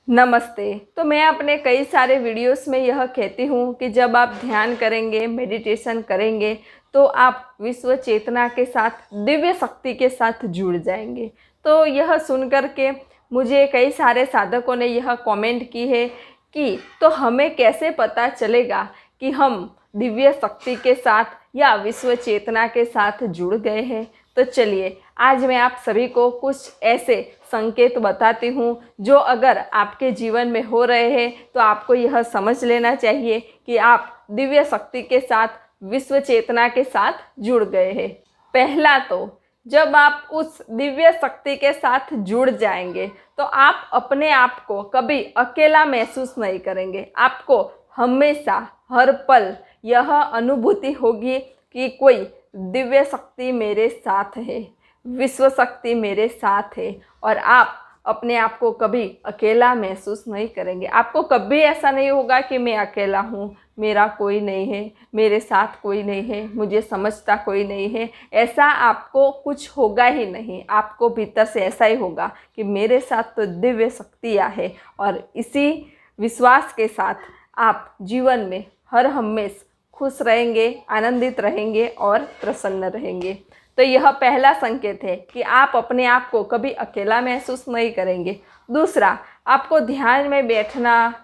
नमस्ते। तो मैं अपने कई सारे वीडियोस में यह कहती हूँ कि जब आप ध्यान करेंगे, मेडिटेशन करेंगे, तो आप विश्व चेतना के साथ, दिव्य शक्ति के साथ जुड़ जाएंगे। तो यह सुनकर के मुझे कई सारे साधकों ने यह कमेंट की है कि तो हमें कैसे पता चलेगा कि हम दिव्य शक्ति के साथ या विश्व चेतना के साथ जुड़ गए हैं। तो चलिए आज मैं आप सभी को कुछ ऐसे संकेत बताती हूँ जो अगर आपके जीवन में हो रहे हैं तो आपको यह समझ लेना चाहिए कि आप दिव्य शक्ति के साथ, विश्व चेतना के साथ जुड़ गए हैं। पहला, तो जब आप उस दिव्य शक्ति के साथ जुड़ जाएंगे तो आप अपने आप को कभी अकेला महसूस नहीं करेंगे। आपको हमेशा, हर पल यह अनुभूति होगी कि कोई दिव्य शक्ति मेरे साथ है, विश्व शक्ति मेरे साथ है, और आप अपने आप को कभी अकेला महसूस नहीं करेंगे। आपको कभी ऐसा नहीं होगा कि मैं अकेला हूँ, मेरा कोई नहीं है, मेरे साथ कोई नहीं है, मुझे समझता कोई नहीं है। ऐसा आपको कुछ होगा ही नहीं। आपको भीतर से ऐसा ही होगा कि मेरे साथ तो दिव्य शक्तियाँ है, और इसी विश्वास के साथ आप जीवन में हर हमेशा खुश रहेंगे, आनंदित रहेंगे और प्रसन्न रहेंगे। तो यह पहला संकेत है कि आप अपने आप को कभी अकेला महसूस नहीं करेंगे। दूसरा, आपको ध्यान में बैठना,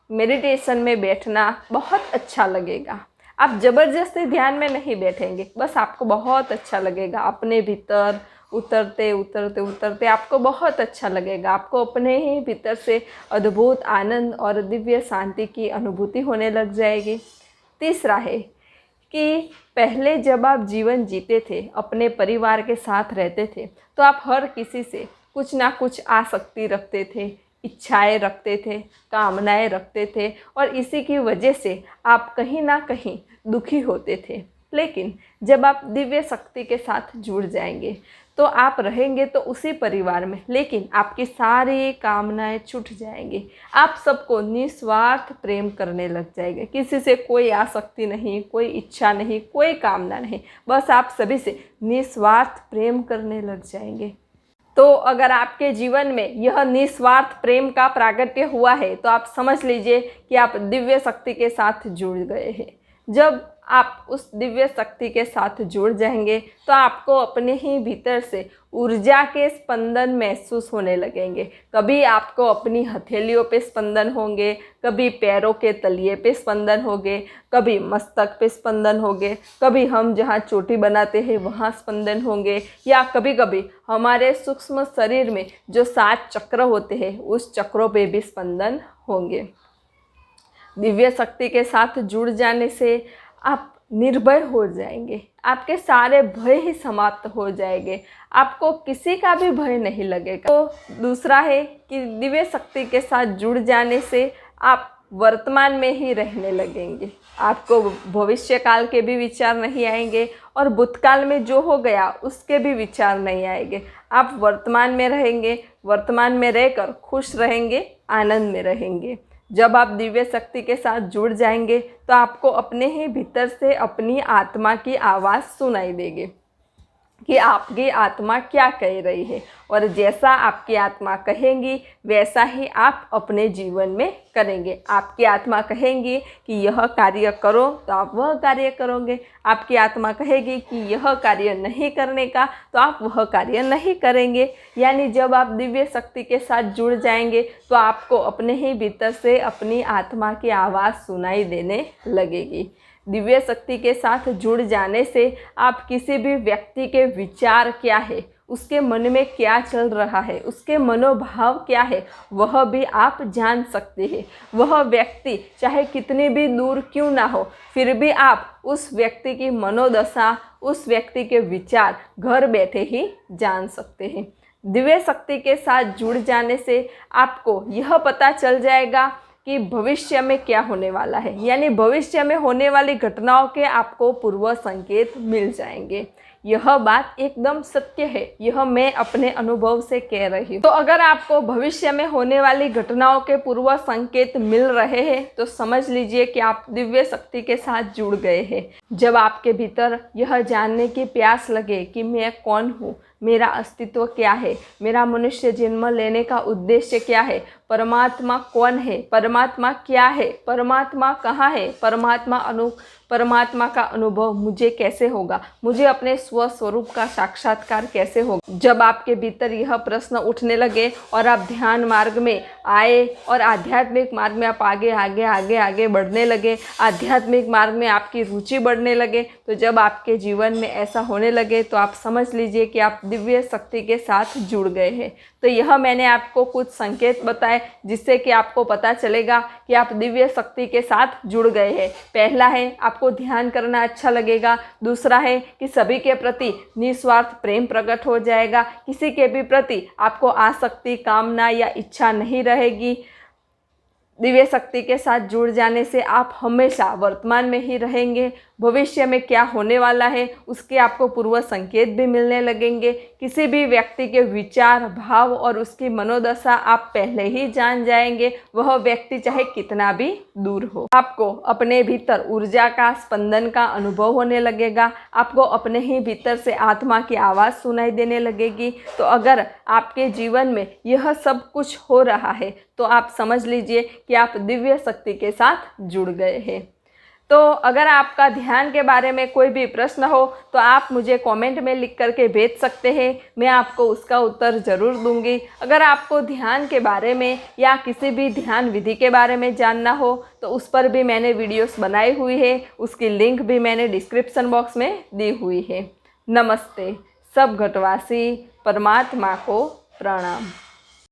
मेडिटेशन में बैठना बहुत अच्छा लगेगा। आप ज़बरदस्ती ध्यान में नहीं बैठेंगे, बस आपको बहुत अच्छा लगेगा। अपने भीतर उतरते उतरते उतरते आपको बहुत अच्छा लगेगा। आपको अपने ही भीतर से अद्भुत आनंद और दिव्य शांति की अनुभूति होने लग जाएगी। तीसरा है कि पहले जब आप जीवन जीते थे, अपने परिवार के साथ रहते थे, तो आप हर किसी से कुछ ना कुछ आसक्ति रखते थे, इच्छाएं रखते थे, कामनाएं रखते थे, और इसी की वजह से आप कहीं ना कहीं दुखी होते थे। लेकिन जब आप दिव्य शक्ति के साथ जुड़ जाएंगे तो आप रहेंगे तो उसी परिवार में, लेकिन आपकी सारी कामनाएं छूट जाएंगी। आप सबको निस्वार्थ प्रेम करने लग जाएंगे। किसी से कोई आसक्ति नहीं, कोई इच्छा नहीं, कोई कामना नहीं, बस आप सभी से निस्वार्थ प्रेम करने लग जाएंगे। तो अगर आपके जीवन में यह निस्वार्थ प्रेम का प्रागट्य हुआ है तो आप समझ लीजिए कि आप दिव्य शक्ति के साथ जुड़ गए हैं। जब आप उस दिव्य शक्ति के साथ जुड़ जाएंगे तो आपको अपने ही भीतर से ऊर्जा के स्पंदन महसूस होने लगेंगे। कभी आपको अपनी हथेलियों पे स्पंदन होंगे, कभी पैरों के तलिए पे स्पंदन होंगे, कभी मस्तक पे स्पंदन होंगे, कभी हम जहाँ चोटी बनाते हैं वहाँ स्पंदन होंगे, या कभी कभी हमारे सूक्ष्म शरीर में जो 7 चक्र होते हैं उस चक्रों पे भी स्पंदन होंगे। दिव्य शक्ति के साथ जुड़ जाने से आप निर्भय हो जाएंगे। आपके सारे भय ही समाप्त हो जाएंगे। आपको किसी का भी भय नहीं लगेगा। तो दूसरा है कि दिव्य शक्ति के साथ जुड़ जाने से आप वर्तमान में ही रहने लगेंगे। आपको भविष्य काल के भी विचार नहीं आएंगे और भूतकाल में जो हो गया उसके भी विचार नहीं आएंगे। आप वर्तमान में रहेंगे, वर्तमान में रहकर खुश रहेंगे, आनंद में रहेंगे। जब आप दिव्य शक्ति के साथ जुड़ जाएंगे तो आपको अपने ही भीतर से अपनी आत्मा की आवाज़ सुनाई देगी कि आपकी आत्मा क्या कह रही है, और जैसा आपकी आत्मा कहेंगी वैसा ही आप अपने जीवन में करेंगे। आपकी आत्मा कहेंगी कि यह कार्य करो तो आप वह कार्य करोगे। आपकी आत्मा कहेगी कि यह कार्य नहीं करने का तो आप वह कार्य नहीं करेंगे। यानी जब आप दिव्य शक्ति के साथ जुड़ जाएंगे तो आपको अपने ही भीतर से अपनी आत्मा की आवाज़ सुनाई देने लगेगी। दिव्य शक्ति के साथ जुड़ जाने से आप किसी भी व्यक्ति के विचार क्या है, उसके मन में क्या चल रहा है, उसके मनोभाव क्या है, वह भी आप जान सकते हैं। वह व्यक्ति चाहे कितनी भी दूर क्यों ना हो, फिर भी आप उस व्यक्ति की मनोदशा, उस व्यक्ति के विचार घर बैठे ही जान सकते हैं। दिव्य शक्ति के साथ जुड़ जाने से आपको यह पता चल जाएगा कि भविष्य में क्या होने वाला है। यानी भविष्य में होने वाली घटनाओं के आपको पूर्व संकेत मिल जाएंगे। यह बात एकदम सत्य है, यह मैं अपने अनुभव से कह रही हूँ। तो अगर आपको भविष्य में होने वाली घटनाओं के पूर्व संकेत मिल रहे हैं तो समझ लीजिए कि आप दिव्य शक्ति के साथ जुड़ गए हैं। जब आपके भीतर यह जानने की प्यास लगे कि मैं कौन हूँ, मेरा अस्तित्व क्या है, मेरा मनुष्य जन्म लेने का उद्देश्य क्या है, परमात्मा कौन है, परमात्मा क्या है, परमात्मा कहाँ है, परमात्मा का अनुभव मुझे कैसे होगा, मुझे अपने स्वस्वरूप का साक्षात्कार कैसे होगा। जब आपके भीतर यह प्रश्न उठने लगे और आप ध्यान मार्ग में आए और आध्यात्मिक मार्ग में आप आगे आगे आगे आगे बढ़ने लगे, आध्यात्मिक मार्ग में आपकी रुचि बढ़ने लगे, तो जब आपके जीवन में ऐसा होने लगे तो आप समझ लीजिए कि आप दिव्य शक्ति के साथ जुड़ गए हैं। तो यह मैंने आपको कुछ संकेत बताए जिससे कि आपको पता चलेगा कि आप दिव्य शक्ति के साथ जुड़ गए हैं। पहला है, आपको ध्यान करना अच्छा लगेगा। दूसरा है कि सभी के प्रति निस्वार्थ प्रेम प्रकट हो जाएगा, किसी के भी प्रति आपको आसक्ति, कामना या इच्छा नहीं रहेगी। दिव्य शक्ति के साथ जुड़ जाने से आप हमेशा वर्तमान में ही रहेंगे। भविष्य में क्या होने वाला है उसके आपको पूर्व संकेत भी मिलने लगेंगे। किसी भी व्यक्ति के विचार, भाव और उसकी मनोदशा आप पहले ही जान जाएंगे, वह व्यक्ति चाहे कितना भी दूर हो। आपको अपने भीतर ऊर्जा का, स्पंदन का अनुभव होने लगेगा। आपको अपने ही भीतर से आत्मा की आवाज़ सुनाई देने लगेगी। तो अगर आपके जीवन में यह सब कुछ हो रहा है तो आप समझ लीजिए कि आप दिव्य शक्ति के साथ जुड़ गए हैं। तो अगर आपका ध्यान के बारे में कोई भी प्रश्न हो तो आप मुझे कमेंट में लिख करके भेज सकते हैं, मैं आपको उसका उत्तर ज़रूर दूंगी। अगर आपको ध्यान के बारे में या किसी भी ध्यान विधि के बारे में जानना हो तो उस पर भी मैंने वीडियोस बनाई हुई है, उसकी लिंक भी मैंने डिस्क्रिप्शन बॉक्स में दी हुई है। नमस्ते। सब घटवासी परमात्मा को प्रणाम।